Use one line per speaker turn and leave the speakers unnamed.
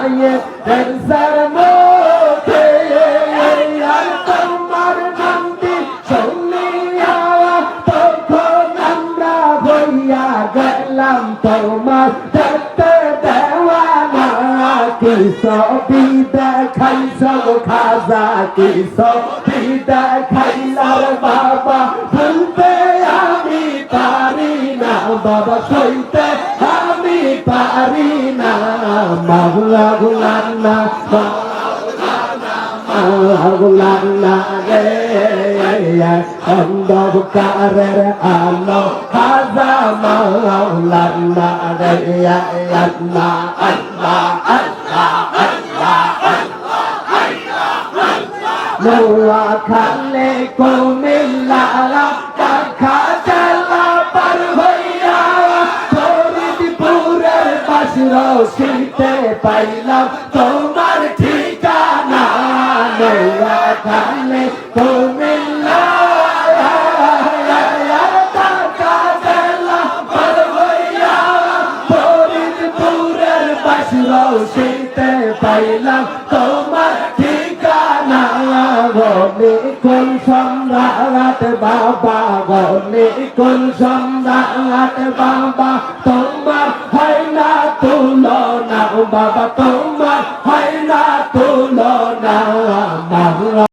মায়ে দেশার মুখে আর তোমার নামটি শুনিয়া তখন আমরা হইয়া গেলাম তোমার দেখতে দেওয়ানা কি ছবি দেখাইছ খাজা কি ছবি দেখাইলার বাবা ভুলতে আমি পারি না বাবা সইতে আমি পারি না মাওলা গুলান্না গুলান্না রে অন্ধকারের আলো খাজা মাওলানা রে আল্লাহ আল্লাহ নোয়া খালে কুমিল্লা পাখা চালা পার হইয়া ফরিদপুরের বাসরশিতে পাইলাম তোমার ঠিকানা নোয়া খালে কুমিল্লা পাখা চালা পার হইয়া ফরিদপুরের বাসরশিতে পাইলাম তোমার ঠিকানা গনে কোন সম্রাট বাবা গনে কোন সম্রাট বাবা তোমার হয় না তুলনা বাবা তোমার হয় না তুলনা।